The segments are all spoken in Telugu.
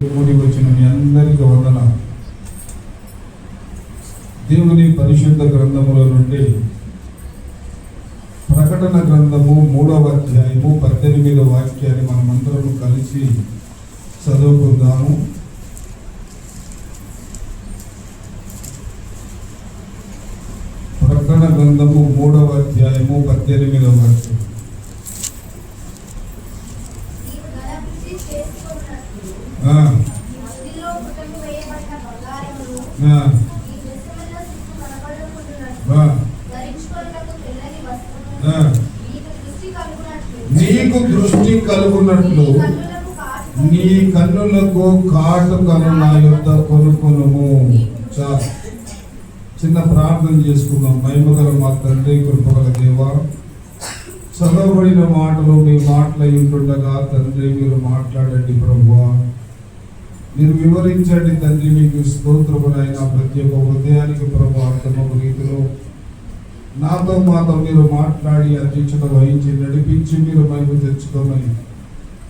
కూడి వచ్చిన మీ అందరికీ వందనాలు. దేవుని పరిశుద్ధ గ్రంథముల నుండి ప్రకటన గ్రంథము 3వ అధ్యాయము 18వ వాక్యాన్ని మనమందరం కలిసి చదువుకుందాము. ప్రకటన గ్రంథము 3వ అధ్యాయము 18వ వాక్యం. నీకు దృష్టి కలుగునట్లు నీ కన్నులకు కాటుకను నా యొద్ద కొనుకొనుము. చిన్న ప్రార్థన చేసుకుందాం. మహిమగల మా తండ్రి, కృపగల దేవా, చదవబడిన మాటలు మీ మాటలు ఉంటుండగా తండ్రి మీరు మాట్లాడండి ప్రభువా, మీరు వివరించండి తండ్రి. మీకు స్తోత్రమునైనా ప్రతి ఒక్క హృదయానికి ప్రభు అర్థమగు రీతిలో నాతో మాతో మీరు మాట్లాడి అధ్యక్షత వహించి నడిపించి మీరు మహిమ తెచ్చుకోమని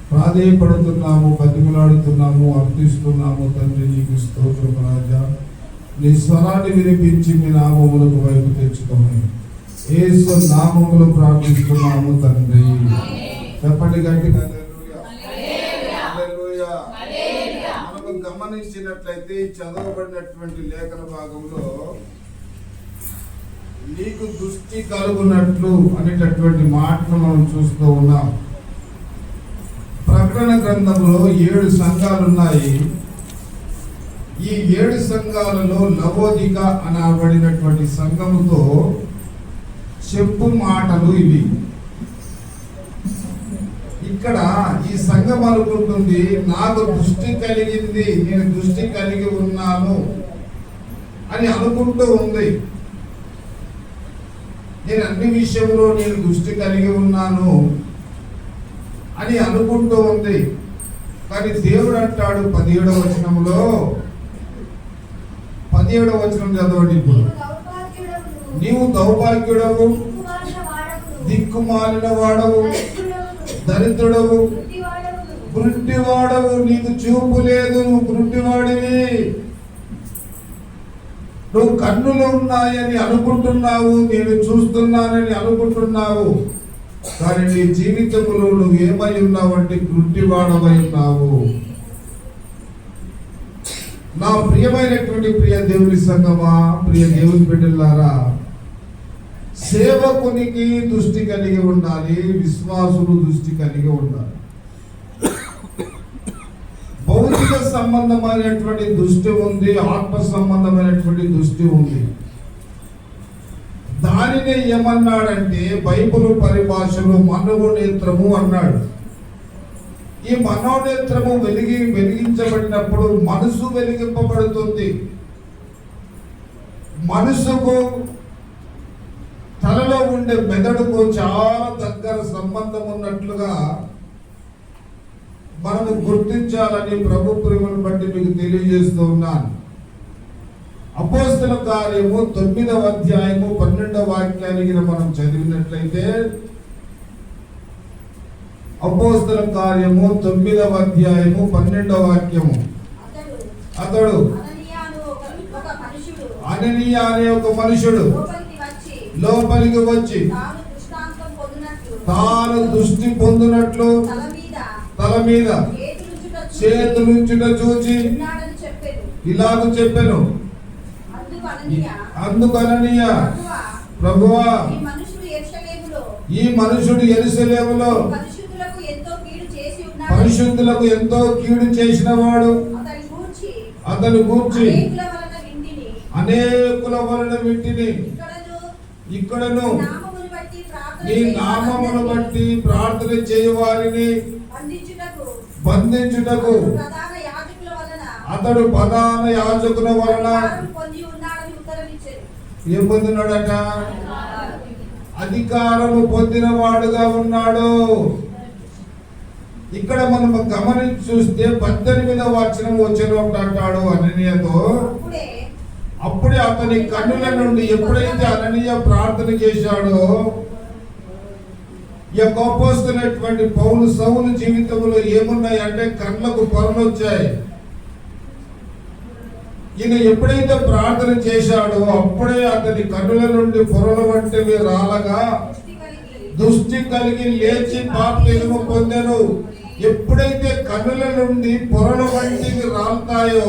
ప్రాధేయపడుతున్నాము, బతిమలాడుతున్నాము, అర్థిస్తున్నాము తండ్రి. నీకు స్తోత్రము రాజా. నీ స్వరాన్ని వినిపించి మీ నామములకు వైపు తెచ్చుకోమని యేసు నామములో ప్రార్థిస్తున్నాము తండ్రి. చెప్పండి గట్టిగా. మనకు గమనించినట్లయితే చదవబడినటువంటి లేఖన భాగంలో నీకు దృష్టి కలుగునట్లు అనేటటువంటి మాటను మనం చూస్తూ ఉన్నాం. ప్రకటన గ్రంథంలో 7 సంఘాలు ఉన్నాయి. ఈ 7 సంఘాలలో లవోదిక అనబడినటువంటి సంఘముతో చెప్పు మాటలు ఇవి. ఇక్కడ ఈ సంఘం అనుకుంటుంది, నాకు దృష్టి కలిగింది, నేను దృష్టి కలిగి ఉన్నాను అని అనుకుంటూ ఉంది. నేను అన్ని విషయంలో నేను దృష్టి కలిగి ఉన్నాను అని అనుకుంటూ ఉంది. కానీ దేవుడు అంటాడు 17వ వచనంలో, 17వ వచనం చదవండి. ఇప్పుడు నీవు దౌర్భాగ్యుడవు, దిక్కుమాలిన వాడవు, దరిద్రుడవు, గుడ్డివాడవు, నీకు చూపు లేదు, నువ్వు గుడ్డివాడివి, నువ్వు కన్నులు ఉన్నాయని అనుకుంటున్నావు, నేను చూస్తున్నానని అనుకుంటున్నావు, కానీ నీ జీవితంలో నువ్వు ఏమై ఉన్నావంటే గుడ్డివాడవై ఉన్నావు. నా ప్రియమైనటువంటి ప్రియ దేవుని సంగమా, ప్రియ దేవుని బిడ్డలారా, సేవకునికి దృష్టి కలిగి ఉండాలి, విశ్వాసులు దృష్టి కలిగి ఉండాలి. భౌతిక సంబంధమైనటువంటి దృష్టి ఉంది, ఆత్మ సంబంధమైనటువంటి దృష్టి ఉంది. దానిని ఏమన్నాడంటే బైబిల్ పరిభాషలో మనోనేత్రము అన్నాడు. ఈ మనోనేత్రము వెలిగించబడినప్పుడు మనసు వెలిగింపబడుతుంది. మనసుకు తలలో ఉండే మెదడుకు చాలా దగ్గర సంబంధం ఉన్నట్లుగా మనము గుర్తించాలని ప్రభు ప్రేమను బట్టి మీకు తెలియజేస్తూ ఉన్నాను. అపోస్తల కార్యము 9వ అధ్యాయము 12వ వాక్యానికి మనం చదివినట్లయితే, అపోస్తల కార్యము 9వ అధ్యాయము 12వ వాక్యము, అతడు అననీయ అనే ఒక మనుషుడు లోపలికి వచ్చి తాను దృష్టి పొందినట్లు తల మీద చేతులుంచుట చూచి ఇలాగ చెప్పెను, అందుకు అననీయ, ప్రభువా, ఈ మనుషుడు యెరూషలేములో పరిశుద్ధులకు ఎంతో కీడు చేసిన వాడు, అతను గూర్చి అనేకుల వలన వింటిని, ఇక్కడను నీ నామమును బట్టి ప్రార్థన చేయవారిని బంధించుటకు అతడు ప్రధాన యాజకుల వలన ఏం పొందినాడట? అధికారము పొందిన వాడుగా ఉన్నాడు. ఇక్కడ మనం గమనించి చూస్తే 18వ వచనం అంటాడు అననీయతో, అప్పుడే అతని కన్నుల నుండి ఎప్పుడైతే అననీయ ప్రార్థన చేశాడో ఈ యొక్క అపోస్తలుడైనటువంటి పౌలు సౌలు జీవితంలో ఏమున్నాయి అంటే కళ్ళకు పొరలు వచ్చాయి, ఈయన ఎప్పుడైతే ప్రార్థన చేశాడో అప్పుడే అతని కన్నుల నుండి పొరల వంటివి రాలగా దృష్టి కలిగి లేచి బాప్తిస్మము పొందెను. ఎప్పుడైతే కన్నుల నుండి పొరల వంటివి రాలుతాయో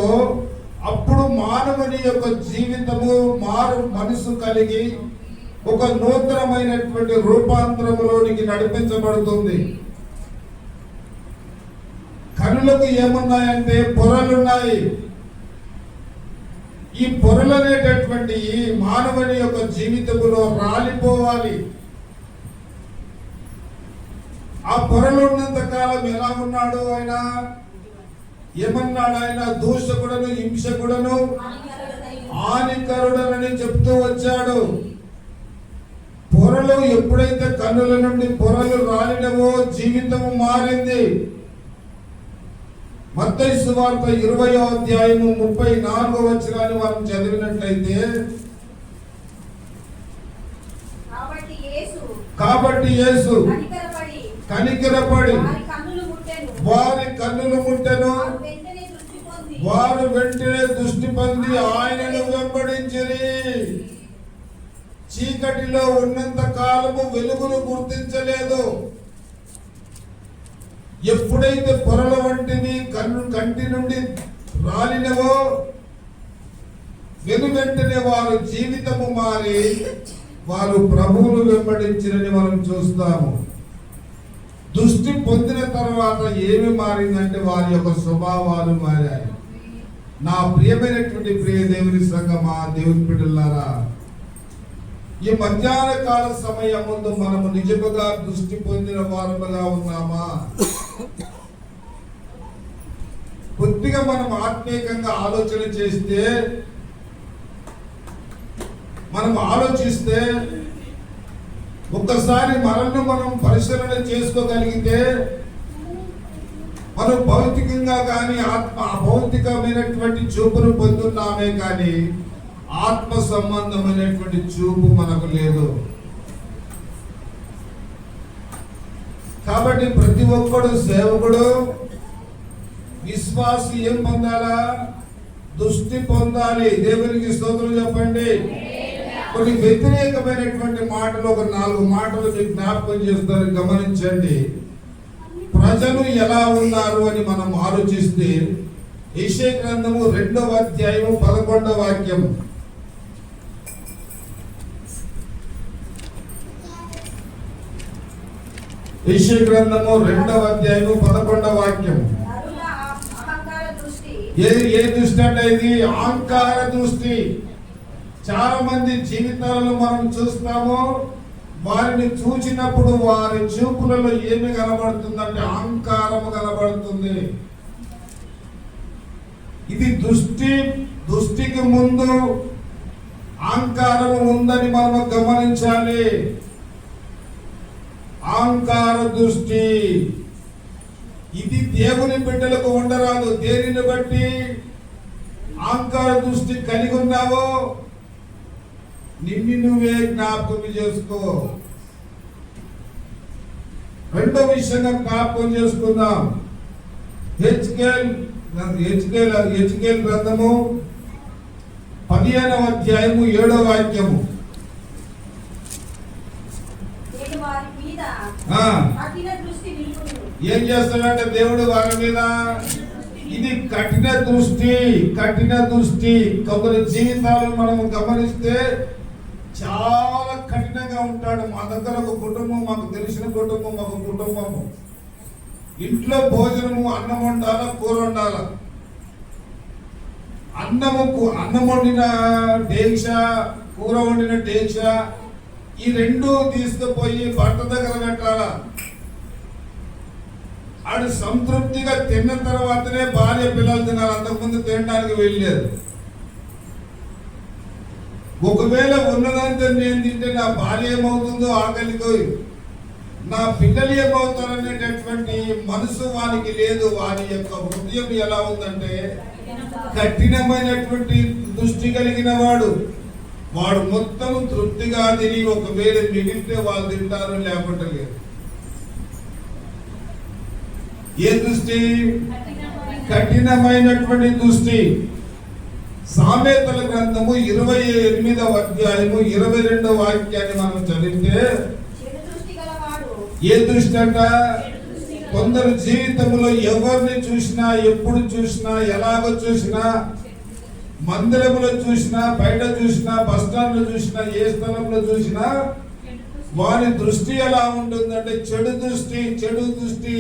అప్పుడు మానవుని యొక్క జీవితము మారు మనసు కలిగి ఒక నూతనమైనటువంటి రూపాంతరములోనికి నడిపించబడుతుంది. కన్నులకు ఏమున్నాయంటే పొరలున్నాయి. ఈ పొరలు అనేటటువంటి మానవుని యొక్క జీవితంలో రాలిపోవాలి. ఆ పొరలు ఉన్నంత కాలం ఎలా ఉన్నాడు ఆయన? ఏమన్నాడు ఆయన? దూషకుడను, హింసకుడను, హానికరుడనని చెప్తూ వచ్చాడు. పొరలు ఎప్పుడైతే కన్నుల నుండి పొరలు రాలినవో జీవితము మారింది. మత్తయి సువార్త 20వ అధ్యాయము 34వ వచనాన్ని మనం చదివినట్లయితే, కాబట్టి యేసు కనికరపడి వారి కన్నులు ముట్టెను. వారు వెంటనే దృష్టి పొంది ఆయనను వెంబడించిరి. చీకటిలో ఉన్నంత కాలము వెలుగును గుర్తించలేదు. ఎప్పుడైతే పొరల వంటివి కంటి నుండి రాలినవో వెనువెంటనే వారు జీవితము మారి వారు ప్రభువును వెంబడించినని మనం చూస్తాము. దృష్టి పొందిన తర్వాత ఏమి మారిందంటే వారి యొక్క స్వభావాలు మారాయి. నా ప్రియమైనటువంటి ప్రియ దేవుని సంగమా, దేవుని బిడ్డలారా, ఈ మధ్యాహ్న కాల సమయం ముందు మనము నిజముగా దృష్టి పొందిన వారముగా ఉన్నామా? కొద్దిగా మనం ఆత్మీయంగా ఆలోచన చేస్తే, మనం ఆలోచిస్తే, ఒక్కసారి మనల్ని మనం పరిశీలన చేసుకోగలిగితే మనం భౌతికంగా కానీ అభౌతికమైనటువంటి చూపును పొందుతున్నామే కానీ ఆత్మ సంబంధమైనటువంటి చూపు మనకు లేదు. కాబట్టి ప్రతి ఒక్కడు సేవకుడు, విశ్వాసి ఏం పొందాలా? దృష్టి పొందాలి. దేవునికి స్తోత్రం చెప్పండి. కొన్ని వ్యతిరేకమైనటువంటి మాటలు, ఒక 4 మాటలు మీకు జ్ఞాపకం చేస్తారు, గమనించండి. ప్రజలు ఎలా ఉన్నారు అని మనం ఆలోచిస్తే యెషయా గ్రంథము 2వ అధ్యాయము 11వ వాక్యము. యెషయా గ్రంథము 2వ అధ్యాయము 11వ వాక్యము. ఏ దృష్టి అంటే ఇది? అహంకార దృష్టి. చాలా మంది జీవితాలను మనం చూస్తాము. వారిని చూచినప్పుడు వారి చూపులలో ఏమి కనబడుతుందంటే అహంకారము కనబడుతుంది. ఇది దృష్టికి ముందు అహంకారము ఉందని మనం గమనించాలి. అహంకార దృష్టి ఇది దేవుని బిడ్డలకు ఉండరాదు. దేనిని బట్టి అహంకార దృష్టి కలిగి ఉన్నావో నిన్ను నువ్వే జ్ఞాపకం చేసుకో. రెండో విషయంగా జ్ఞాపకం చేసుకుందాం. హెచ్కేల్ గ్రంథము 15వ అధ్యాయము 7వ వాక్యము. ఏం చేస్తాడంటే దేవుడు వారి మీద, ఇది కఠిన దృష్టి. కొందరి జీవితాలను మనం గమనిస్తే చాలా కఠినంగా ఉంటాడు. మా దగ్గర ఒక కుటుంబం, మాకు తెలిసిన కుటుంబం, ఒక కుటుంబము. ఇంట్లో భోజనము, అన్నం వండాలా, కూర వండాలా. అన్నం వండిన డేక్ష, కూర వండిన డేక్ష, ఈ 2 తీసుకుపోయి భర్త దగ్గర పెట్టాలా. ఆడు సంతృప్తిగా తిన్న తర్వాతనే భార్య పిల్లలు తినాలి. అంతకుముందు తినడానికి వెళ్ళలేదు. ఒకవేళ ఉన్నదంతా నేను తింటే నా భార్య ఏమవుతుందో ఆకలికి, నా పిల్లలు ఏమవుతారనేటటువంటి మనసు వానికి లేదు. వారి యొక్క హృదయం ఎలా ఉందంటే కఠినమైనటువంటి దృష్టి కలిగిన వాడు మొత్తం తృప్తిగా తిని ఒకవేళ మిగిలితే వాళ్ళు తింటారు, లేకపోతే లేదు. ఏ దృష్టి? కఠినమైనటువంటి దృష్టి. సామెతల గ్రంథము 28వ అధ్యాయము 22వ వాక్యాన్ని మనం చదివితే ఏ దృష్టి అంట? కొందరు జీవితంలో ఎవరిని చూసినా, ఎప్పుడు చూసినా, ఎలాగో చూసినా, మందిరంలో చూసినా, బయట చూసినా, బస్ స్టాండ్ లో చూసినా, ఏ స్థలంలో చూసినా వారి దృష్టి ఎలా ఉంటుందంటే చెడు దృష్టి, చెడు దృష్టి.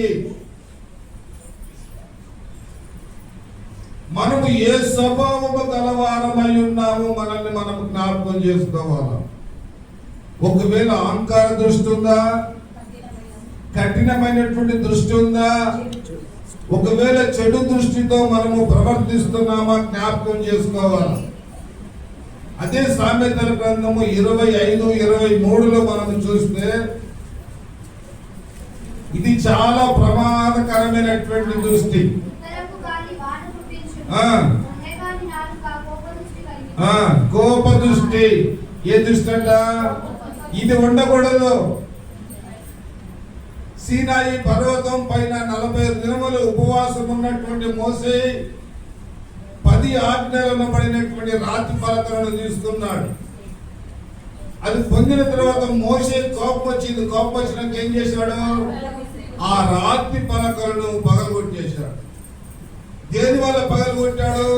మనము ఏ స్వభావము గలవారమై ఉన్నాము మనల్ని మనం జ్ఞాపకం చేసుకోవాలి. ఒకవేళ అహంకార దృష్టి ఉందా, కఠినమైనటువంటి దృష్టి ఉందా, ఒకవేళ చెడు దృష్టితో మనము ప్రవర్తిస్తున్నామా జ్ఞాపకం చేసుకోవాలి. అదే సామెతల గ్రంథము 25-23లో మనం చూస్తే ఇది చాలా ప్రమాదకరమైనటువంటి దృష్టి. కోప దృష్టి. ఏ దృష్టి అంట? ఇది ఉండకూడదు. సీనాయి పర్వతం పైన 40 దినములు ఉపవాసం ఉన్నటువంటి మోసే 10 ఆజ్ఞలను పడినటువంటి రాతి పలకలను తీసుకున్నాడు. అది పొందిన తర్వాత మోసే కోపం వచ్చింది. కోపం వచ్చినాక ఏం చేశాడు? ఆ రాతి పలకలను పగలగొట్టేశాడు. దేని వల్ల పగలగొట్టాడు?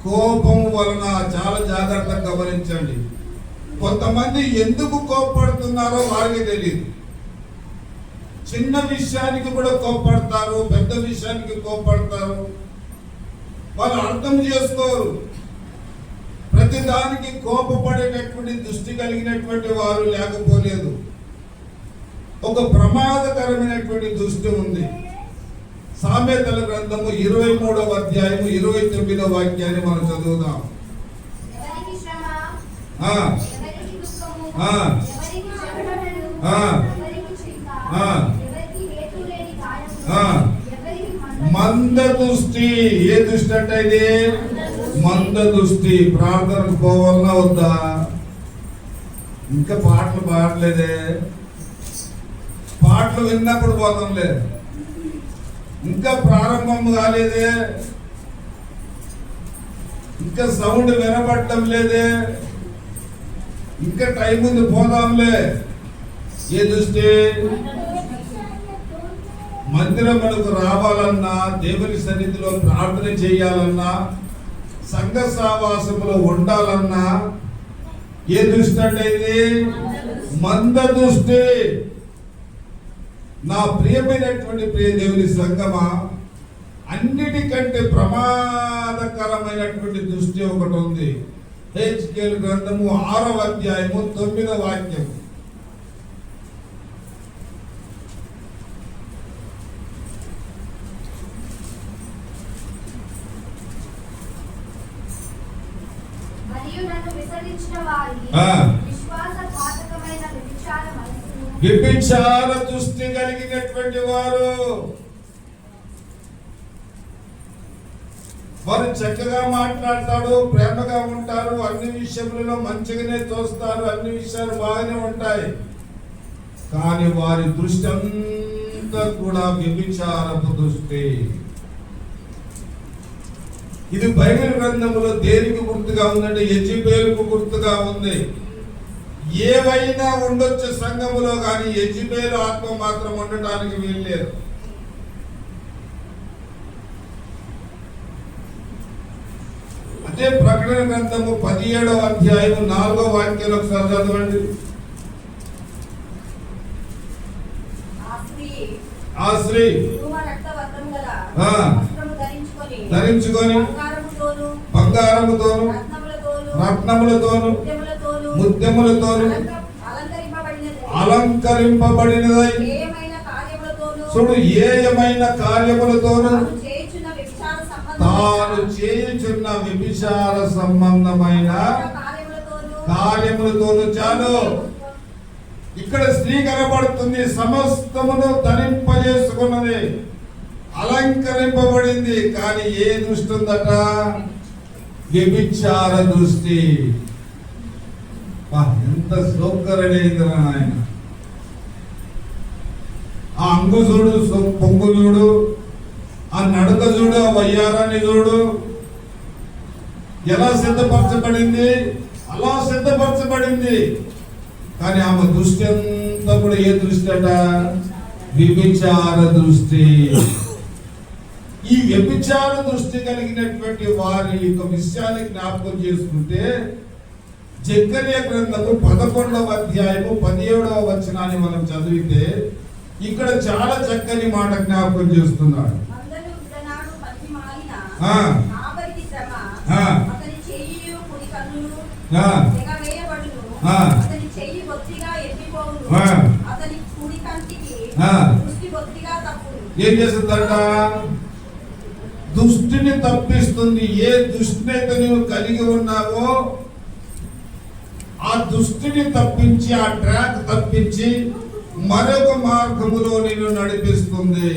కోపం వలన. చాలా జాగ్రత్తగా గమనించండి. కొంతమంది ఎందుకు కోపపడుతున్నారో వారికి తెలియదు. చిన్న విషయానికి కూడా కోపడతారు, పెద్ద విషయానికి కోపడతారు. వాళ్ళు అర్థం చేసుకోరు. ప్రతి దానికి కోపపడేటటువంటి దృష్టి కలిగినటువంటి వారు లేకపోలేదు. ఒక ప్రమాదకరమైనటువంటి దృష్టి ఉంది. సామెతల గ్రంథము 23వ అధ్యాయము 29వ వాక్యాన్ని మనం చదువుదాం. మంద దృష్టి. ఏ దృష్టి అంటే ఇది? మంద దృష్టి. ప్రార్థనకు పోవాలన్నా వద్దా? ఇంకా పాటలు పాడలేదే, పాటలు విన్నప్పుడు పోతాంలే, ఇంకా ప్రారంభం కాలేదే, ఇంకా సౌండ్ వినపడటం లేదే, ఇంకా టైం ఉంది పోదాంలే. ఏ దృష్టి? మందిరములకు రావాలన్నా, దేవుని సన్నిధిలో ప్రార్థన చేయాలన్నా, సంఘ సావాసములో ఉండాలన్నా ఏ దృష్టి అంటే ఇది? మంద దృష్టి. నా ప్రియమైనటువంటి ప్రియ దేవుని సంగమా, అన్నిటికంటే ప్రమాదకరమైనటువంటి దృష్టి ఒకటి ఉంది. హెచ్కేల్ గ్రంథము 6వ అధ్యాయము 9వ వాక్యం. వ్యభిచార దృష్టి కలిగినటువంటి వారు చక్కగా మాట్లాడతాడు, ప్రేమగా ఉంటారు, అన్ని విషయములలో మంచిగానే తోస్తారు, అన్ని విషయాలు బాగానే ఉంటాయి. కానీ వారి దృష్టి అంతా కూడా వ్యభిచారపు దృష్టి. ఇది బైబిల్ గ్రంథంలో దేనికి గుర్తుగా ఉందంటే యెజబెలుకు గుర్తుగా ఉంది. ఏవైనా ఉండొచ్చు సంఘములో, కానీ యెజబెలు ఆత్మ మాత్రం ఉండటానికి వీల్లేదు. అదే ప్రకటన గ్రంథము 17వ అధ్యాయము 4వ వాక్యంలో ఒకసారి చదవండి. ఆ స్త్రీ ధరించుకొని బంగారముతోను రత్నములతోను ముత్యములతోను అలంకరింపబడినదై చూడు ఏయమైన కార్యములతోను తాను చేయుచున్న వ్యభిచార సంబంధమైన కార్యములతోను. చాలు, ఇక్కడ స్త్రీ కనబడుతుంది. సమస్తమును ధరింపజేసుకున్నది, అలంకరింపబడింది. కానీ ఏ దృష్టి ఉందట? వ్యభిచార దృష్టి. ఎంత సౌకర్యమైందిరా ఆయన. ఆ అంగు చూడు, పొంగు చూడు, ఆ నడక చూడు, ఆ వయ్యారాన్ని చూడు. ఎలా సిద్ధపరచబడింది? అలా సిద్ధపరచబడింది. కానీ ఆమె దృష్టి అంతా కూడా ఏ దృష్టి అట? వ్యభిచార దృష్టి. ఈ వ్యభిచార దృష్టి కలిగినటువంటి వారి యొక్క విషయాన్ని జ్ఞాపకం చేసుకుంటే జకర్యా గ్రంథము 11వ అధ్యాయము 17వ వచనాన్ని మనం చదివితే ఇక్కడ చాలా చక్కని మాట జ్ఞాపకం చేస్తున్నాడు. ఏం చేస్తుందట? దుష్టిని తప్పిస్తుంది. ఏ దుష్టిని అయితే నువ్వు కలిగి ఉన్నావో ఆ దుష్టిని తప్పించి, ఆ ట్రాక్ తప్పించి మరొక మార్గములో నేను నడిపిస్తుంది.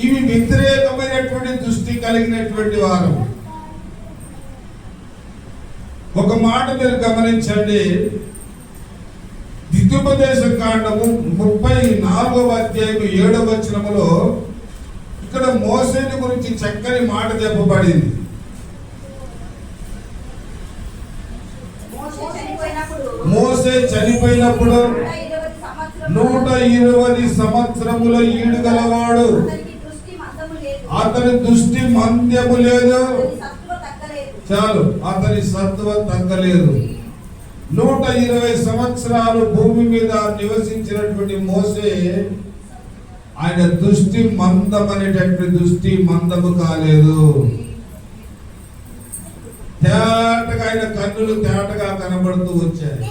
ఇవి వ్యతిరేకమైనటువంటి దృష్టి కలిగినటువంటి వారు. ఒక మాట మీరు గమనించండి. ద్వితీయోపదేశ కాండము 34వ అధ్యాయం 7వ వచనములో ఇక్కడ మోసేని గురించి చక్కని మాట చెప్పబడింది. మోసే చనిపోయినప్పుడు 120 సంవత్సరముల ఈడు గలవాడు, అతని దృష్టి మంద్యము లేదు. చాలు, అతని సత్వ తగ్గలేదు. 120 సంవత్సరాలు భూమి మీద నివసించినటువంటి మోసే ఆయన దృష్టి మందమనేటటువంటి దృష్టి మందము కాలేదు. తేటగా ఆయన కన్నులు తేటగా కనబడుతూ వచ్చాయి.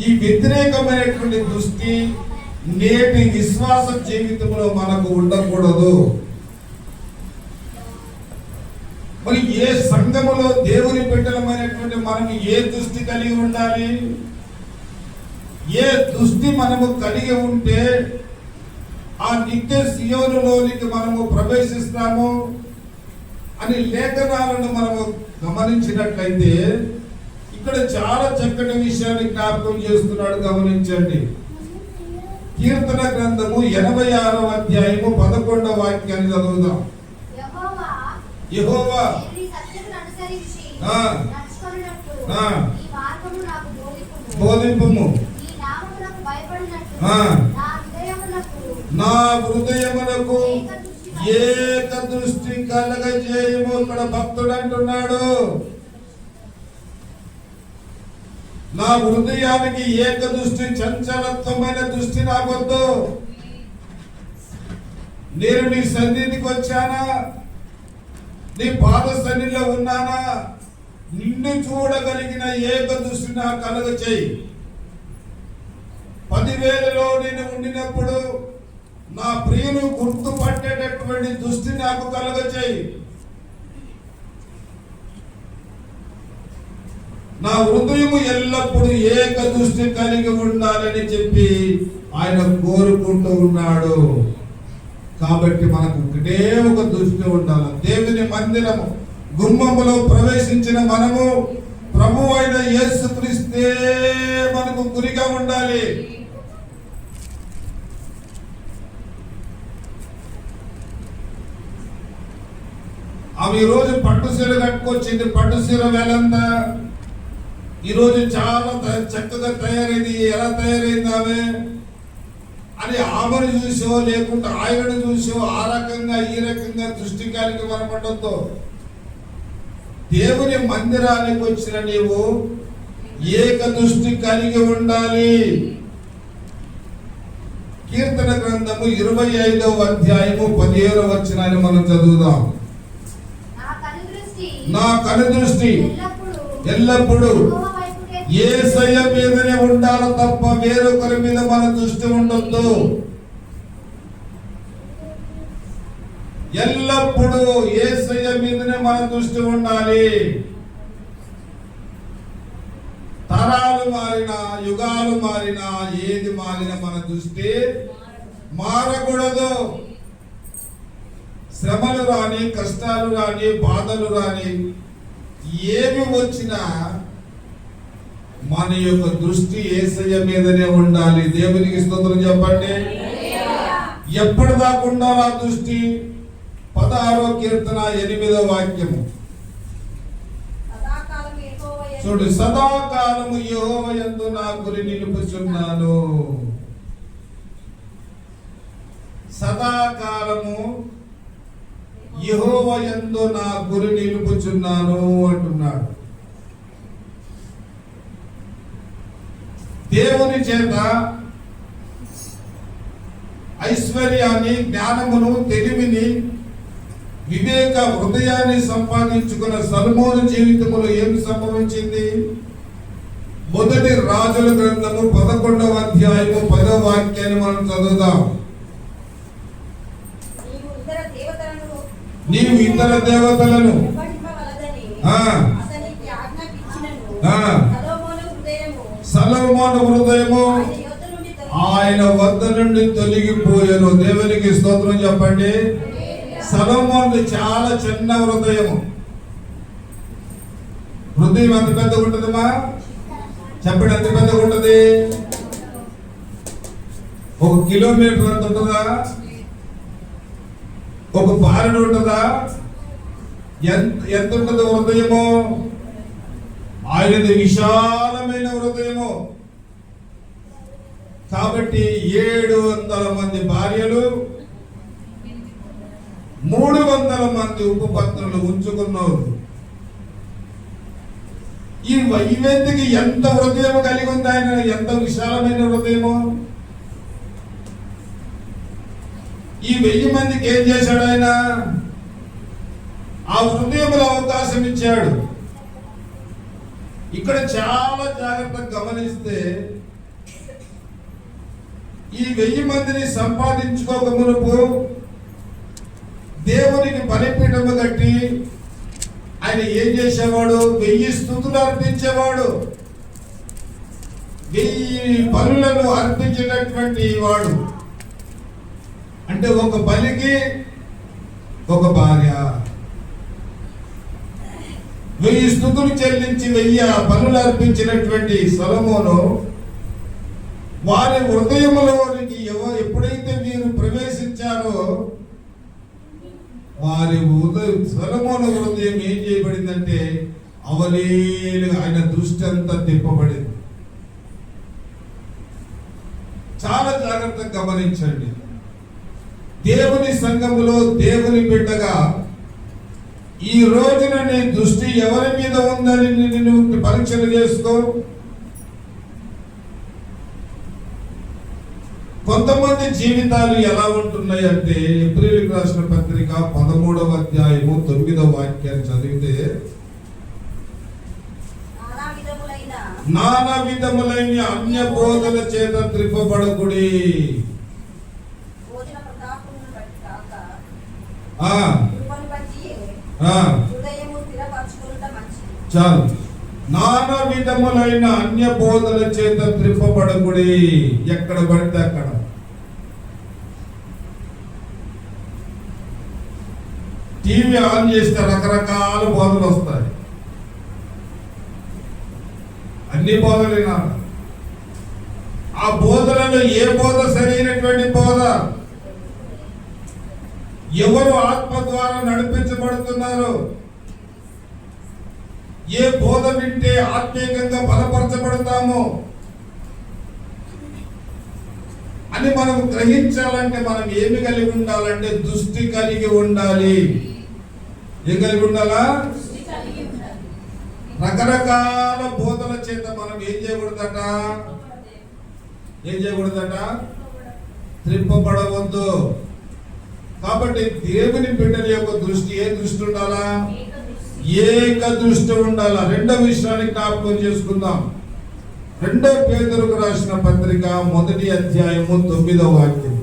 ఈ వ్యతిరేకమైనటువంటి దృష్టి నేటి విశ్వాస జీవితంలో మనకు ఉండకూడదు. మరి ఏ సంఘములో దేవుని బిడ్డలమైనటువంటి మనం ఏ దృష్టి కలిగి ఉండాలి? ఏ దృష్టి మనము కలిగి ఉంటే ఆ నిత్య సియోనులోనికి మనము ప్రవేశిస్తాము అని లేఖనాలను మనము గమనించినట్లయితే ఇక్కడ చాలా చక్కటి విషయాన్ని జ్ఞాపకం చేస్తున్నాడు. గమనించండి. కీర్తన గ్రంథము 86వ అధ్యాయము 11వ వాక్యాన్ని చదువుదాం. యెహోవా బోధింపుము, నా హృదయమునకు ఏక దృష్టి కలగజేయము. ఇక్కడ భక్తుడు అంటున్నాడు, నా హృదయానికి ఏక దృష్టి, చంచలత్వమైన దృష్టి రావద్దు. నేను నీ సన్నిధికి వచ్చానా, నీ పాద సన్నిధిలో ఉన్నానా, నిన్ను చూడగలిగిన ఏక దృష్టి నా కలుగ చేయి. 10,000లో నేను ఉండినప్పుడు నా ప్రియులు గుర్తుపట్టేటటువంటి దృష్టి నాకు కలుగ చేయి. నా హృదయము ఎల్లప్పుడూ ఏక దృష్టి కలిగి ఉండాలని చెప్పి ఆయన కోరుకుంటూ ఉన్నాడు. కాబట్టి మనకు ఒకటే ఒక దృష్టి ఉండాలి. దేవుని మందిరము గుమ్మములో ప్రవేశించిన మనము ప్రభువు అయిన యేసుక్రీస్తే మనకు గురిగా ఉండాలి. ఆమె ఈరోజు పట్టు సీర కట్టుకొచ్చింది. పట్టు సీర వేలంతా ఈరోజు చాలా చక్కగా తయారైంది. ఎలా తయారైంది ఆమె అని ఆమెను చూసో లేకుంటే ఆయనను చూసో ఆ రకంగా ఈ రకంగా దృష్టి కలిగి కనపడడంతో దేవుని మందిరానికి వచ్చిన నీవు ఏక దృష్టి కలిగి ఉండాలి. కీర్తన గ్రంథము 25వ అధ్యాయము 17వ వచనాన్ని మనం చదువుదాం. నా కనుదృష్టి ఎల్లప్పుడూ యేసయ్య మీదనే ఉండాలి తప్ప వేరొకరి మీద మన దృష్టి ఉండొద్దు. ఎల్లప్పుడూ యేసయ్య మీదనే మన దృష్టి ఉండాలి. తరాలు మారినా, యుగాలు మారినా, ఏది మారినా మన దృష్టి మారకూడదు. శ్రమలు రాని, కష్టాలు రాని, బాధలు రాని, ఏమి వచ్చినా మన యొక్క దృష్టి యేసయ్య మీదనే ఉండాలి. దేవునికి స్తోత్రం చెప్పండి. ఎప్పటిదాకా ఉండాలి ఆ దృష్టి? 16వ కీర్తన 8వ వాక్యము చూడు. సదాకాలము యెహోవా యందు నా గురి నిలుపుచున్నాను. సదాకాలము యెహోవా యందు నా గురి నిలుపుచున్నాను అంటున్నాడు. దేవుని చేత ఐశ్వర్యాన్ని, జ్ఞానమును, తెలివిని, వివేక హృదయాన్ని సంపాదించుకున్న సొలొమోను జీవితంలో ఏమి సంభవించింది? మొదటి రాజుల గ్రంథము 11వ అధ్యాయము 10వ వాక్యాన్ని మనం చదువుదాం. నీవు ఇతర దేవతలను సొలొమోను హృదయము ఆయన వద్ద నుండి తొలగిపోయాను. దేవునికి స్తోత్రం చెప్పండి. సొలొమోను చాలా చిన్న హృదయం. హృదయం ఎంత పెద్దగా ఉంటుందమ్మా? చెప్పండి, ఎంత పెద్దగా ఉంటుంది? 1 కిలోమీటర్ ఎంత ఉంటుందా? ఒక బారెడు ఉంటుందా? ఎంత ఉంటుంది హృదయము? ఆయనది విశాలమైన హృదయము. కాబట్టి 700 మంది భార్యలు, 300 మంది ఉపపత్నులు ఉంచుకున్నారు. ఈ వ్యక్తికి ఎంత హృదయం కలిగి ఉంది? ఆయన ఎంత విశాలమైన హృదయము. ఈ 1000 మందికి ఏం చేశాడు ఆయన? ఆ హృదయంలో అవకాశం ఇచ్చాడు. ఇక్కడ చాలా జాగ్రత్తగా గమనిస్తే ఈ 1000 మందిని సంపాదించుకోక మునుపు దేవునికి బలిపీఠము కట్టి ఆయన ఏం చేసేవాడు? 1000 స్తుతులు అర్పించేవాడు. 1000 బలులను అర్పించేటటువంటి వాడు. అంటే ఒక బలికి ఒక భార్య. 1000 స్తుతులు చెల్లించి 1000 బలులు అర్పించినటువంటి సొలొమోను వారి హృదయములోనికి ఎప్పుడైతే మీరు ప్రవేశించారో వారి సొలొమోను హృదయం ఏం చేయబడిందంటే అవలీలుగా ఆయన దృష్టి అంతా తిప్పబడింది. చాలా జాగ్రత్తగా గమనించండి. దేవుని సంఘములో దేవుని బిడ్డగా ఈ రోజున నీ దృష్టి ఎవరి మీద ఉందని నువ్వు పరీక్షలు చేసుకో. కొంతమంది జీవితాలు ఎలా ఉంటున్నాయి అంటే, ఏప్రిల్కి రాసిన పత్రిక 13వ అధ్యాయము 9వ వాక్యాన్ని చదివితే, నానా విధములైన అన్య బోధల చేత త్రిప్పబడకుడి. చాలు. నానా విధములైన అన్య బోధల చేత త్రిప్పబడకుడి. ఎక్కడ పడితే అక్కడ. టీవీ ఆన్ చేస్తే రకరకాల బోధలు వస్తాయి. అన్ని బోధలేనా? ఆ బోధలలో ఏ బోధ సరైనటువంటి బోధ? ఎవరు ఆత్మ ద్వారా నడిపించబడుతున్నారు? ఏ బోధ వింటే ఆత్మీయంగా బలపరచబడతాము అని మనం గ్రహించాలంటే మనం ఏమి కలిగి ఉండాలంటే దృష్టి కలిగి ఉండాలి. ఏం కలిగి ఉండాలా? రకరకాల బోధల చేత మనం ఏం చేయకూడదట? త్రిప్పబడవద్దు. కాబట్టి దేవుని బిడ్డల యొక్క దృష్టి ఏ దృష్టి ఉండాలా? ఏక దృష్టి ఉండాలా. రెండవ విషయాన్ని జ్ఞాపకం చేసుకుందాం. 2 పేతురుకు రాసిన పత్రిక 1వ అధ్యాయము 9వ వాక్యం.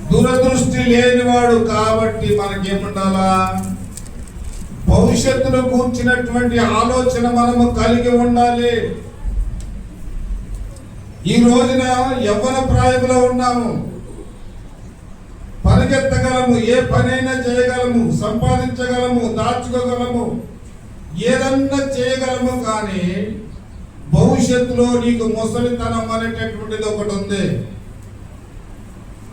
దూరదృష్టి లేనివాడు. కాబట్టి మనకేముండాలా? భవిష్యత్తును కూర్చున్నటువంటి ఆలోచన మనము కలిగి ఉండాలి. ఈ రోజున యవ్వన ప్రాయంలో ఉన్నాము, పరిగెత్తగలము, ఏ పనైనా చేయగలము, సంపాదించగలము, దాచుకోగలము, ఏదన్నా చేయగలము. కానీ భవిష్యత్తులో నీకు ముసలితనం అనేటటువంటిది ఒకటి ఉంది.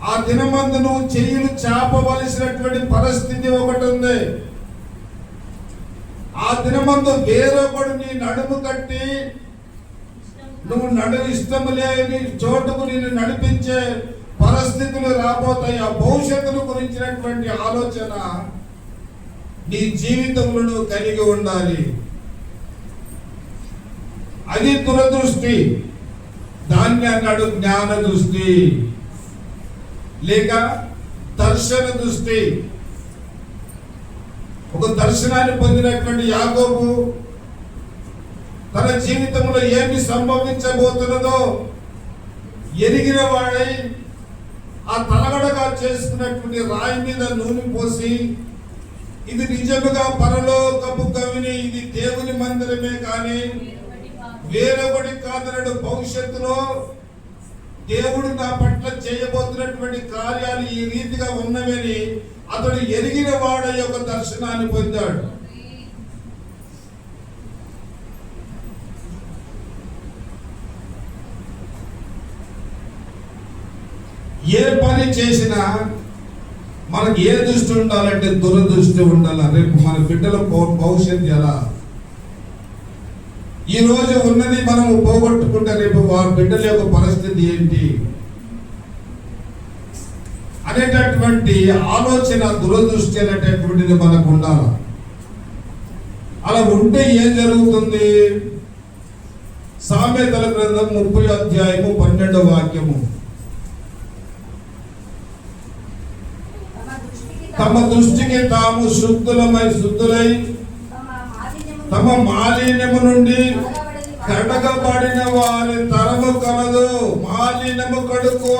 ఆ దినమందు నువ్వు చెయ్యిలు చాపవలసినటువంటి పరిస్థితి ఒకటి ఉంది. ఆ దినమందు వేరొకడు నీ నడుము కట్టి నువ్వు ఇష్టం లేని చోటుకు నిన్ను నడిపించే పరిస్థితులు రాబోతాయి. ఆ భవిష్యత్తును గురించినటువంటి ఆలోచన నీ జీవితంలో నువ్వు కలిగి ఉండాలి. అది దురదృష్టి. దాన్ని అన్నాడు జ్ఞాన దృష్టి లేక దర్శన దృష్టి. ఒక దర్శనాన్ని పొందినటువంటి యాకోబు తన జీవితంలో ఏమి సంభవించబోతున్నదో ఎరిగిన వాడై ఆ తలగడగా చేసుకున్నటువంటి రాయి మీద నూనె పోసి, ఇది నిజముగా పరలోకపు గవిని, ఇది దేవుని మందిరమే కానీ వేరొకటి కాదనడు. భవిష్యత్తులో దేవుడు నా పట్ల చేయబోతున్నటువంటి కార్యాలు ఈ రీతిగా ఉన్నవని అతడు ఎరిగిన వాడై ఒక దర్శనాన్ని పొందాడు. ఏ పని చేసినా మనకి ఏ దృష్టి ఉండాలంటే దురదృష్టి ఉండాలి. రేపు మన బిడ్డల భవిష్యత్తు ఎలా, ఈ రోజు ఉన్నది మనము పోగొట్టుకుంటే రేపు వారి బిడ్డల యొక్క పరిస్థితి ఏంటి అనేటటువంటి ఆలోచన, దురదృష్టి అనేటటువంటిది మనకు ఉండాలి. అలా ఉంటే ఏం జరుగుతుంది? సామెతల గ్రంథం 30వ అధ్యాయము 12వ వాక్యము, తమ దృష్టికి తాము శుద్ధులై తమ మాలిన్యము నుండి కడగబడిన వారి తరము కలదు. మాలిన్యము కడుకో.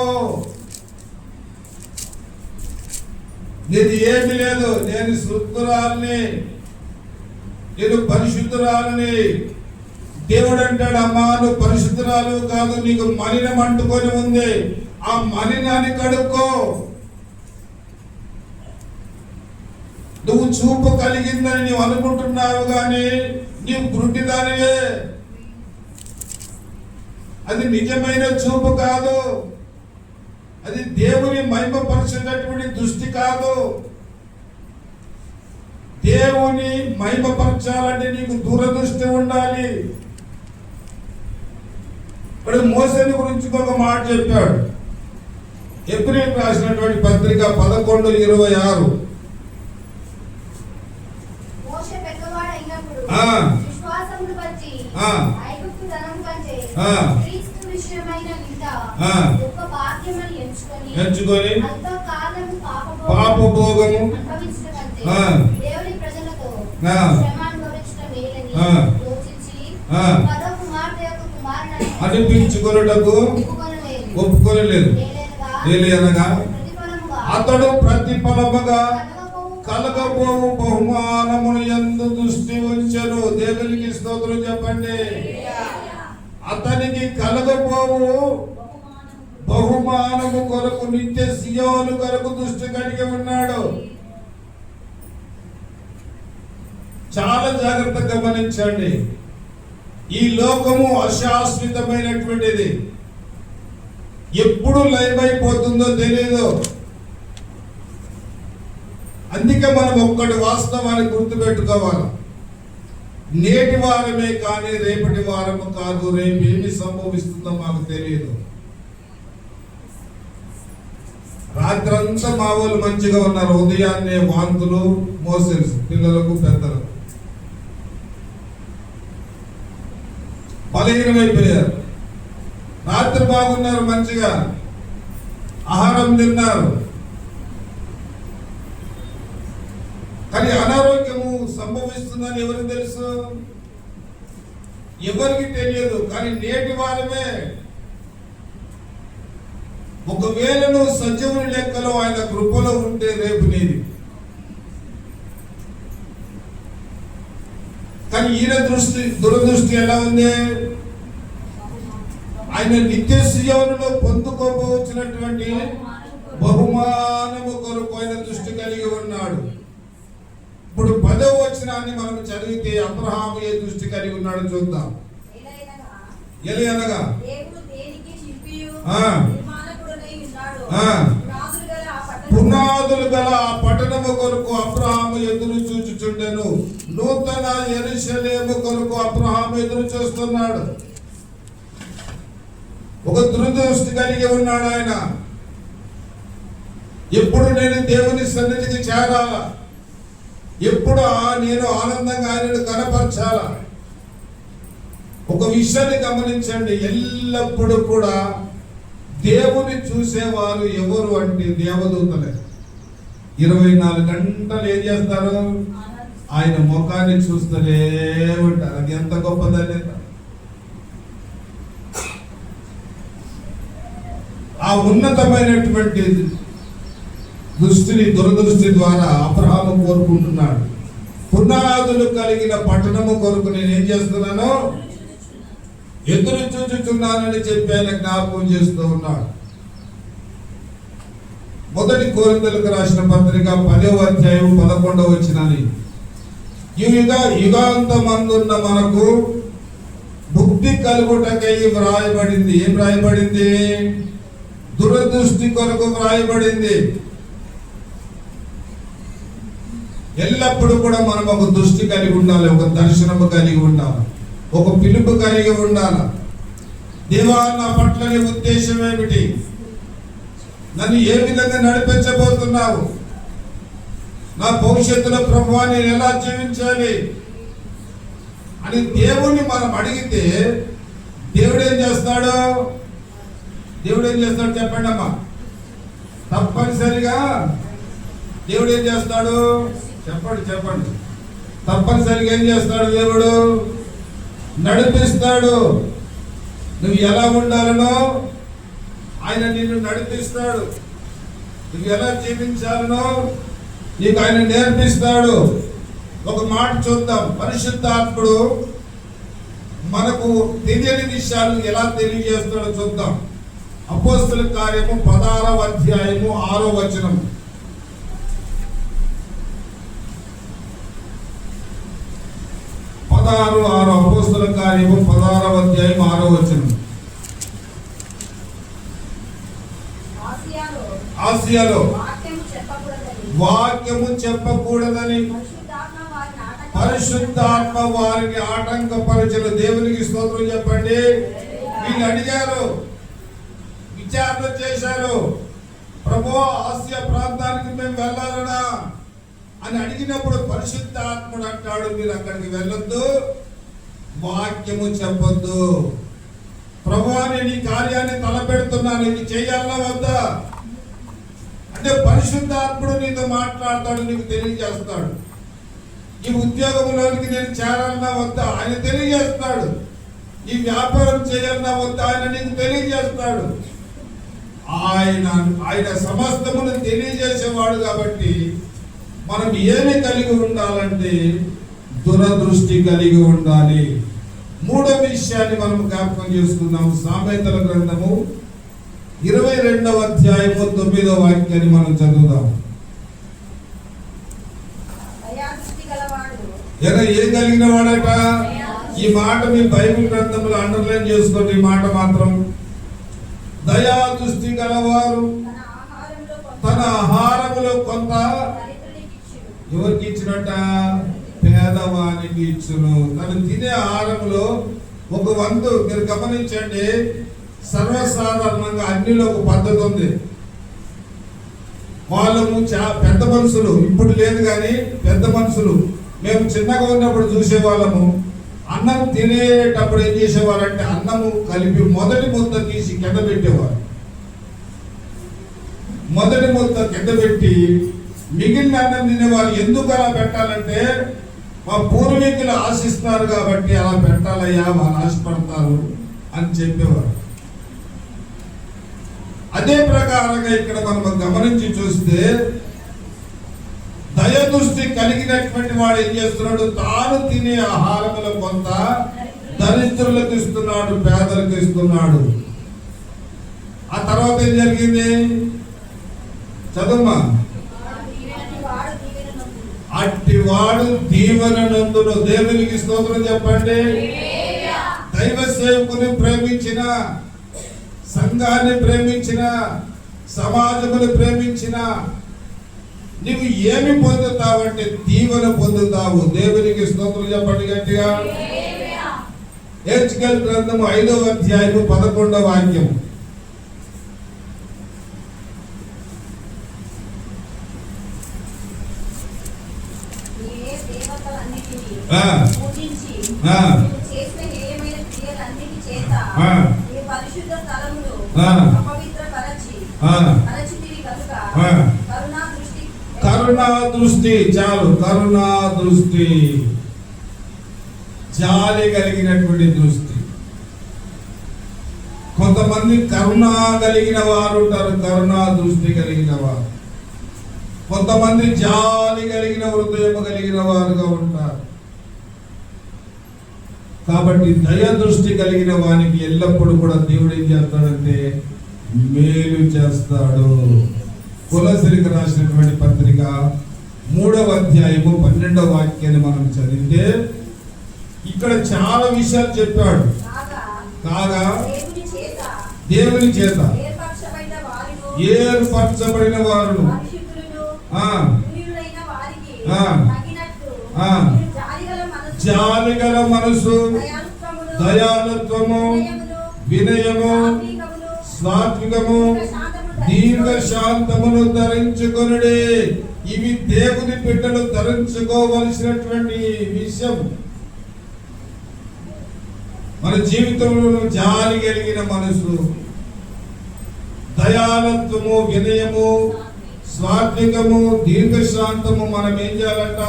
నీది ఏమి లేదు, నేను శుద్ధురాల్ని, నేను పరిశుద్ధురాలని. దేవుడు అంటాడు, అమ్మా నువ్వు పరిశుద్ధురాలు కాదు, నీకు మలినం అంటుకొని ఉంది, ఆ మలినాన్ని కడుక్కో. నువ్వు చూపు కలిగిందని నీవు అనుకుంటున్నావు కానీ నీవు గుడ్డిదానివే. అది నిజమైన చూపు కాదు, అది దేవుని మహిమపరిచేటటువంటి దృష్టి కాదు. దేవుని మహిమపరచాలంటే నీకు దూరదృష్టి ఉండాలి. ఇప్పుడు మోసేని గురించి ఒక మాట చెప్పాడు. హెబ్రీయులకు రాసినటువంటి పత్రిక 11:26. ఎంచుకొని పాపభోగము అనిపించుకొనుటకు ఒప్పుకొనలేదు. ఏలయనగా అతడు ప్రతిఫలముగా కలగబోవు బహుమానమును యందు దృష్టి ఉంచెను. దేవునికి స్తోత్రం చెప్పండి. అతనికి కలగబోవు బహుమానము కొరకు నిత్య సియోను కొరకు దృష్టి కలిగి ఉన్నాడు. చాలా జాగ్రత్తగా గమనించండి. ఈ లోకము అశాశ్వతమైనటువంటిది, ఎప్పుడు లయమైపోతుందో తెలియదు. అందుకే మనం ఒక్కటి వాస్తవాన్ని గుర్తుపెట్టుకోవాలి. నేటి వారమే కానీ రేపటి వారము కాదు. రేపు ఏమి సంభవిస్తుందో మాకు తెలియదు. రాత్రంతా మా వాళ్ళు మంచిగా ఉన్నారు, ఉదయాన్నే వాంతులు, మోషన్స్, పిల్లలకు పెద్దలకు బలహీనమైపోయారు. రాత్రి బాగున్నారు, మంచిగా ఆహారం తిన్నారు, కానీ అనారోగ్యము సంభవిస్తుందని ఎవరికి తెలుసు? ఎవరికి తెలియదు. కానీ నేటి వారమే. ఒకవేళ నువ్వు సజీవుని లెక్కలో ఆయన కృపలో ఉంటే రేపు నీది. కానీ ఈయన దురదృష్టి ఎలా ఉంది? ఆయన నిత్య సియోనులో పొందుకోబోచినటువంటి బహుమానము కొరకు ఆయన దృష్టి కలిగి ఉన్నాడు. ఇప్పుడు 10వ వచనాన్ని మనం చదివితే అబ్రహాము ఏ దృష్టి కలిగి ఉన్నాడో చూద్దాం. ఎలయనగా పునాదులు గల ఆ పట్టణము కొరకు అబ్రహాము ఎదురు చూచుచుండెను. నూతన యెరూషలేము కొరకు అబ్రహాము ఎదురు చూస్తున్నాడు. ఒక దృష్టి కలిగి ఉన్నాడు ఆయన. ఎప్పుడు నేను దేవుని సన్నిధికి చేరాలా, ఎప్పుడు నేను ఆనందంగా ఆయనను కనపరచాలా. ఒక విషయాన్ని గమనించండి, ఎల్లప్పుడూ కూడా దేవుని చూసేవారు ఎవరు అంటే దేవదూతలే. 24 గంటలు ఏం చేస్తారు? ఆయన ముఖాన్ని చూస్తూనే ఉంటారు. అది ఎంత గొప్పదని. ఆ ఉన్నతమైనటువంటి దృష్టిని దురదృష్టి ద్వారా అబ్రహాము కోరుకుంటున్నాడు. పునాదులు కలిగిన పట్టణము కొరకు నేను ఏం చేస్తున్నాను? ఎదురు చూచుచున్నానని చెప్పి ఆయన జ్ఞాపకం చేస్తూ ఉన్నాడు. 1 కొరింథీయులకు రాసిన పత్రిక 10వ అధ్యాయం 11వ వచనాన్ని, యుగాంతమందున్న మనకు బుద్ధి కలుగుటకై వ్రాయబడింది. ఏం వ్రాయబడింది? దురదృష్టి కొరకు వ్రాయబడింది. ఎల్లప్పుడూ కూడా మనం ఒక దృష్టి కలిగి ఉండాలి, ఒక దర్శనము కలిగి ఉండాలి, ఒక పిలుపు కలిగి ఉండాలి. దేవా, నా పట్ల నీ ఉద్దేశం ఏమిటి? నన్ను ఏ విధంగా నడిపించబోతున్నావు? నా భవిష్యత్తులో ప్రభువా నేను ఎలా జీవించాలి అని దేవుణ్ణి మనం అడిగితే దేవుడు ఏం చేస్తాడు? దేవుడు ఏం చేస్తాడు చెప్పండి అమ్మా. తప్పనిసరిగా దేవుడు ఏం చేస్తాడు? చెప్పండి. తప్పనిసరిగా ఏం చేస్తాడు? దేవుడు నడిపిస్తాడు. నువ్వు ఎలా ఉండాలనో ఆయన నిన్ను నడిపిస్తాడు. నువ్వు ఎలా జీవించాలనో నీకు ఆయన నేర్పిస్తాడు. ఒక మాట చూద్దాం. పరిశుద్ధాత్ముడు మనకు తెలియని విషయాలు ఎలా తెలియజేస్తాడో చూద్దాం. అపోస్తలుల కార్యము 16వ అధ్యాయము 6వ వచనం. అపోస్తలుల కార్యము 16వ అధ్యాయం 6వ వచనం. ఆసియాలో వాక్యము చెప్పకూడదని పరిశుద్ధాత్మ వారిని ఆటంకపరచిన. దేవునికి స్తోత్రం చెప్పండి. వీళ్ళు అడిగారు, విచారణ చేశారు, ప్రభువా ఆసియా ప్రాంతానికి మేము వెళ్ళాలనా అని అడిగినప్పుడు పరిశుద్ధాత్ముడు అంటాడు, మీరు అక్కడికి వెళ్ళొద్దు, వాక్యము చెప్పొద్దు. ప్రభువా నేను ఈ కార్యాన్ని తలపెడుతున్నాను, ఇది చేయాలా వద్దా అంటే పరిశుద్ధాత్ముడు నీతో మాట్లాడతాడు, నీకు తెలియజేస్తాడు. ఈ ఉద్యోగంలోనికి నేను చేరాలన్నా వద్దా ఆయన తెలియజేస్తాడు. ఈ వ్యాపారం చేయాలన్నా వద్దా ఆయన నీకు తెలియజేస్తాడు. ఆయన సమస్తమును తెలియజేసేవాడు. కాబట్టి మనం ఏమి కలిగి ఉండాలంటే దురదృష్టి కలిగి ఉండాలి. 3వ విషయాన్ని మనం జ్ఞాపకం చేసుకుందాం. సామెతల గ్రంథము 22వ అధ్యాయము 9వ వాక్యాన్ని మనం చదువుదాం. ఏం కలిగిన వాడట? ఈ మాట మీ బైబిల్ గ్రంథంలో అండర్లైన్ చేసుకోండి. ఈ మాట మాత్రం, దయా దృష్టి గలవారు తన ఆహారములో కొంత ఎవరికి ఇచ్చినట్ట? పేదవానికి ఇచ్చును. తను తినే ఆహారంలో ఒక వంతు. మీరు గమనించండి, సర్వసాధారణంగా అన్నిలో ఒక పద్ధతి ఉంది. వాళ్ళము పెద్ద మనుషులు, ఇప్పుడు లేదు కానీ పెద్ద మనుషులు, మేము చిన్నగా ఉన్నప్పుడు చూసేవాళ్ళము. అన్నం తినేటప్పుడు ఏం చేసేవారంటే అన్నము కలిపి మొదటి ముద్ద తీసి కింద పెట్టేవారు. మొదటి ముద్ద కింద పెట్టి మిగిలిన అన్నం తినేవారు. ఎందుకు అలా పెట్టాలంటే మా పూర్వీకులు ఆశిస్తున్నారు కాబట్టి అలా పెట్టాలయ్యా, వాళ్ళు ఆశపడతారు అని చెప్పేవారు. అదే ప్రకారంగా ఇక్కడ మనం గమనించి చూస్తే దయదృష్టి కలిగినటువంటి వాడు ఏం చేస్తున్నాడు? తాను తినే ఆహారములో కొంత దరిద్రులకు ఇస్తున్నాడు, పేదలకు ఇస్తున్నాడు. ఆ తర్వాత ఏం జరిగింది చదువుమా. అట్టివాడు దీవెన నందును. దేవునికి స్తోత్రం చెప్పండి. దైవ సేవకుని ప్రేమించిన, సంఘాన్ని ప్రేమించిన, సమాజముని ప్రేమించిన నీవు ఏమి పొందుతావంటే దీవెన పొందుతావు. దేవునికి స్తోత్రం చెప్పండి గట్టిగా. హెచ్కేల్ గ్రంథము 5వ అధ్యాయము 11వ వాక్యం. కరుణా దృష్టి, చాలు, కరుణా దృష్టి, జాలి కలిగినటువంటి దృష్టి. కొంతమంది కరుణ కలిగిన వారు ఉంటారు, కరుణా దృష్టి కలిగిన వారు. కొంతమంది జాలి కలిగిన హృదయం కలిగిన వారుగా ఉంటారు. కాబట్టి దయ దృష్టి కలిగిన వానికి ఎల్లప్పుడూ కూడా దేవుడు ఏం చేస్తాడంటే మేలు చేస్తాడు. కొలొస్సీలకు రాసినటువంటి పత్రిక 3వ అధ్యాయము 12వ వాక్యాన్ని మనం చదివితే ఇక్కడ చాలా విషయాలు చెప్పాడు. కాగా దేవుని చేత ఏర్పరచబడిన వారు జాలిగల మనసు, దయాలత్వము, వినయము, సాత్వికము, దీర్ఘశాంతమును ధరించుకొనుడి. ఇవి దేవుని బిడ్డలు ధరించుకోవలసినటువంటి విషయం. మన జీవితంలో జాలి కలిగిన మనసు, దయాలత్వము, వినయము, సాత్వికము, దీర్ఘశాంతము మనం ఏం చేయాలంట?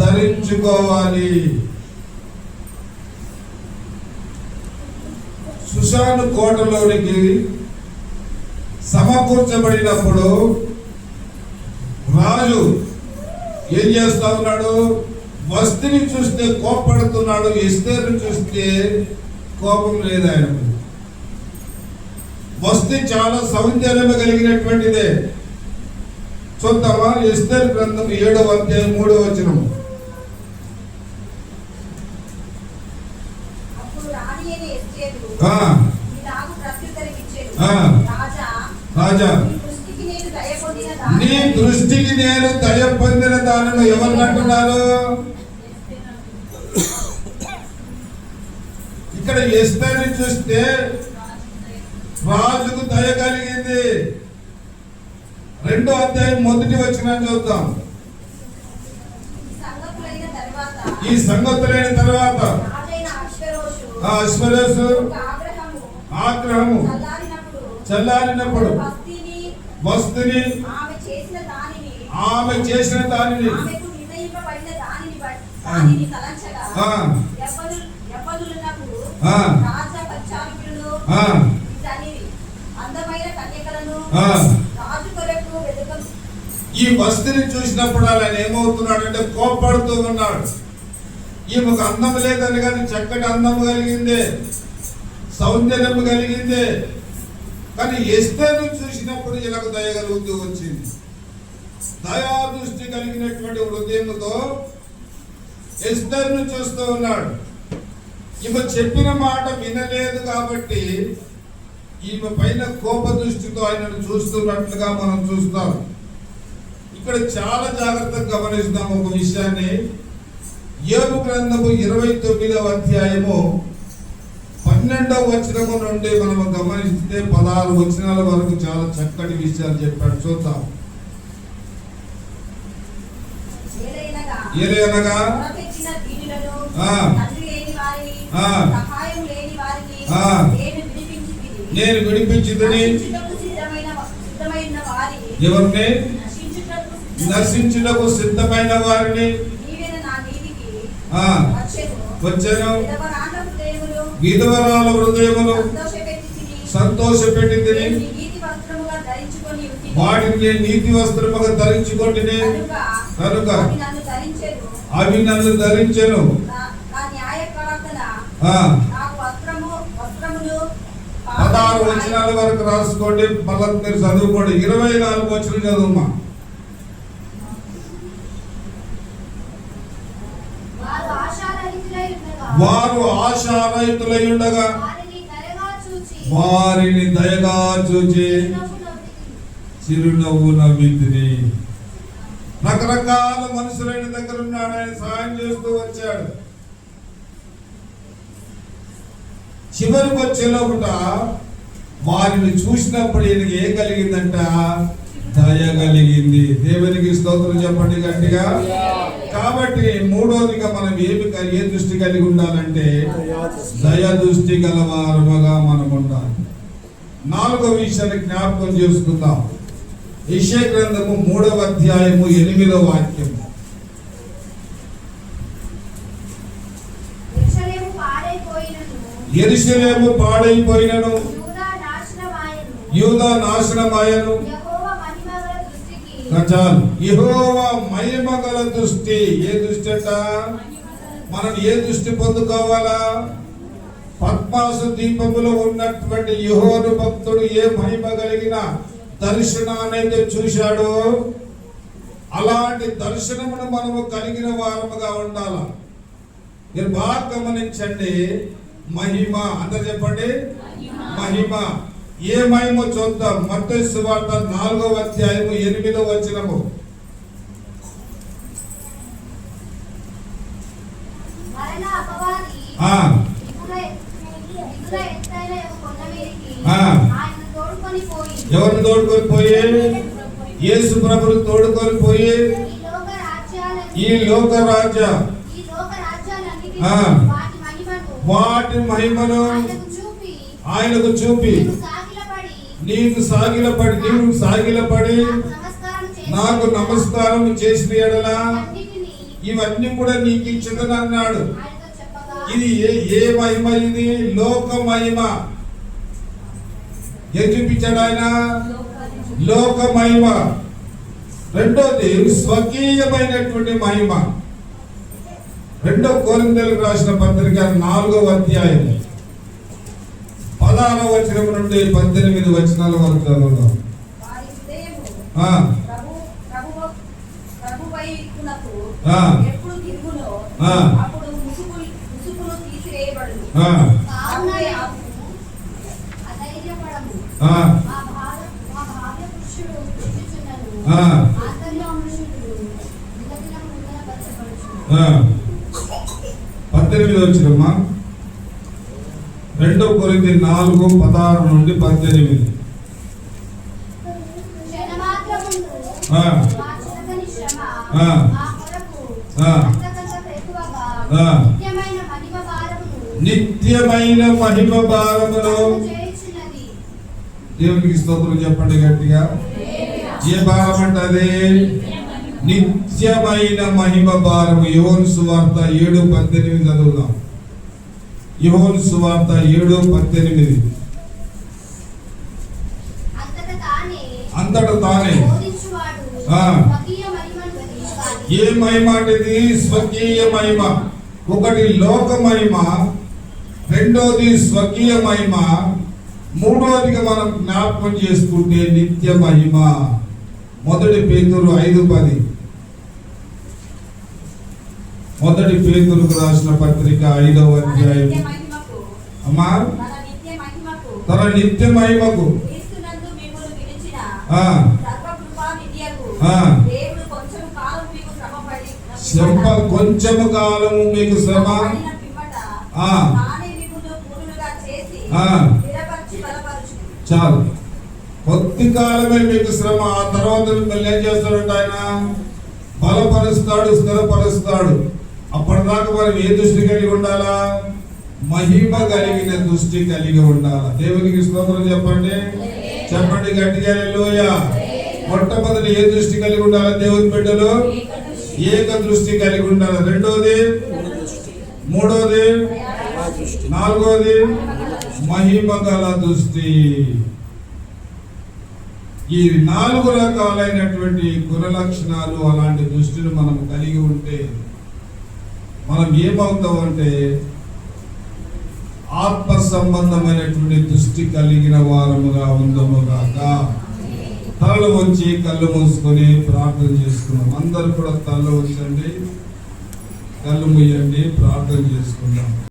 ధరించుకోవాలి. సుషాను కోటలోనికి సమకూర్చబడినప్పుడు రాజు ఏం చేస్తా ఉన్నాడు? వస్తిని చూస్తే కోపడుతున్నాడు, ఎస్తేరుని చూస్తే కోపం లేదు ఆయనకు. వస్తి చాలా సౌందర్యం కలిగినటువంటిదే. చూద్దామా? ఎస్తేరు గ్రంథం 7వ అధ్యాయం 3వ వచనం. రాజా, నీ దృష్టికి నేను దయ పొందిన దానిని ఎవరు అంటున్నారు? ఇక్కడ ఎస్తేరుని చూస్తే రాజుకు దయ కలిగింది. 2వ అధ్యాయం 1వ వచనం చూద్దాం. ఈ సంగతులైన తర్వాత అశ్వరోషు ఆగ్రహము చల్లారినప్పుడు వస్తుని ఆమె చేసిన దానిని ఈ వస్తుని చూసినప్పుడు ఆయన ఏమవుతున్నాడు అంటే కోపడుతూ ఉన్నాడు. ఈమెకు అందం లేదని కానీ చక్కటి అందం కలిగిందే, సౌందర్యం కలిగిందే. కానీ ఎస్తేరును చూసినప్పుడు ఇలాగ దయ కలుగుతూ వచ్చింది. దయా దృష్టి కలిగినటువంటి హృదయంతో ఎస్తేరును చూస్తూ ఉన్నాడు. ఈమె చెప్పిన మాట వినలేదు కాబట్టి ఈమె పైన కోప దృష్టితో ఆయనను చూస్తున్నట్లుగా మనం చూస్తాం. ఇక్కడ చాలా జాగ్రత్తగా గమనిస్తాం ఒక విషయాన్ని. యోబు గ్రంథము 29వ అధ్యాయము 12వ వచనము నుండి మనం గమనిస్తే 16 వచనాల వరకు చాలా చక్కటి విషయాలు చెప్పాడు. చూద్దాం. ఏలయనగా నేను విడిపించిదని ఎవరిని? నశించుటకు సిద్ధమైన వారిని వచ్చాను. విధవరాల హృదయములు సంతోషపెట్టింది, వాటిని నీతి వస్త్రముగా ధరించుకొంటిని కనుక అవి నన్ను ధరించెను. 16 వచనాల వరకు రాసుకోండి, మళ్ళీ మీరు చదువుకోండి. 24 వచనం చదువుమా. వారు ఆశారహితులై ఉండగా వారిని దయగా చూచి చిరునవ్వు నవ్వింది. రకరకాల మనుషులైన దగ్గర ఉన్నాడు, ఆయన సహాయం చేస్తూ వచ్చాడు. చివరికి వచ్చేలోపట వారిని చూసినప్పుడు ఈయనకి ఏం కలిగిందంట? దయ కలిగింది. దేవునికి స్తోత్రం చెప్పండి గట్టిగా. కాబట్టి మూడోదిగా మనం ఏ దృష్టి కలిగి ఉండాలంటే దయ దృష్టి గలవారముగా మనం ఉండాలి. 4వ విషయాన్ని జ్ఞాపకం చేసుకుందాం. యెషయా గ్రంథము 3వ అధ్యాయము 8వ వాక్యం. యెరూషలేము పాడైపోయినను, యూదా నాశనమాయను. యెహోవా మహిమ గల దృష్టి. ఏ దృష్టి అంట? మనం ఏ దృష్టి పొందుకోవాలా? పద్మాసు దీపములో ఉన్నటువంటి యెహోవా భక్తుడు ఏ మహిమ కలిగిన దర్శనాన్ని చూశాడో అలాంటి దర్శనమును మనము కలిగిన వారముగా ఉండాలా. మీరు బాగా గమనించండి. మహిమ అంత చెప్పండి. మహిమ. ఏ మహిమ చూద్దాం. మత్తయి సువార్త 4వ అధ్యాయము 8వ వచనము. ఎవరిని తోడుకొని పోయి? యేసు ప్రభుని తోడుకొని పోయి ఈ లోక రాజ్య వాటి మహిమను ఆయనకు చూపి నీవు సాగిలపడి నాకు నమస్కారం చేసిన ఎడల ఇవన్నీ కూడా నీకు ఇచ్చేదని అన్నాడు. ఇది ఏ మహిమ? ఇది లోక మహిమ. ఏం చూపించాడు ఆయన? లోక మహిమ. రెండోది స్వకీయమైనటువంటి మహిమ. 2 కొరింథీయులకు రాసిన పత్రిక 4వ అధ్యాయం 16వ వచనం నుండి 18 వచనాల వరకు చదువుదాం. వచ్చినమ్మా 2 కొరింథీయులు 4:16 నుండి 18. నిత్యమైన మహిమ భారమును. దేవునికి స్తోత్రం చెప్పండి గట్టిగా. ఏ భారం అంటే? నిత్యమైన మహిమ భారము. యోహాను సువార్త 7:18 చదువుదాం. యోహాను సువార్త 7:18. అంతట తానే ఏ మహిమ అంటే? స్వకీయ మహిమ. ఒకటి లోక మహిమ, రెండోది స్వకీయ మహిమ, మూడోదిగా మనం జ్ఞాపకం చేసుకుంటే నిత్య మహిమ. 1 పేతురు 5:10. 1 పేతురుకు రాసిన పత్రిక 5వ అధ్యాయం. అమ్మా, తన నిత్య మహిమకు కొంచెము కాలము మీకు శ్రమ చాలు. కొద్ది కాలమే మీకు శ్రమ. ఆ తర్వాత మిమ్మల్ని ఏం చేస్తాడంటే ఆయన బలపరుస్తాడు, స్థిరపరుస్తాడు. అప్పటిదాకా మనం ఏ దృష్టి కలిగి ఉండాలా? మహిమ కలిగిన దృష్టి కలిగి ఉండాలా. దేవునికి స్తోత్రం చెప్పండి. చెప్పండి గట్టిగా హల్లెలూయా. మొట్టమొదటి ఏ దృష్టి కలిగి ఉండాలా? దేవుని బిడ్డలు ఏక దృష్టి కలిగి ఉండాలి. రెండోది, మూడోది, నాలుగోది మహిమ గల దృష్టి. ఈ 4 రకాలైనటువంటి గుణ లక్షణాలు, అలాంటి దృష్టిని మనం కలిగి ఉంటే మనం ఏమవుతామంటే ఆత్మ సంబంధమైనటువంటి దృష్టి కలిగిన వారముగా ఉందము గాక. తలలు వంచి కళ్ళు మూసుకొని ప్రార్థన చేసుకున్నాం. అందరూ కూడా తలలు వంచండి, కళ్ళు మూయండి, ప్రార్థన చేసుకుందాం.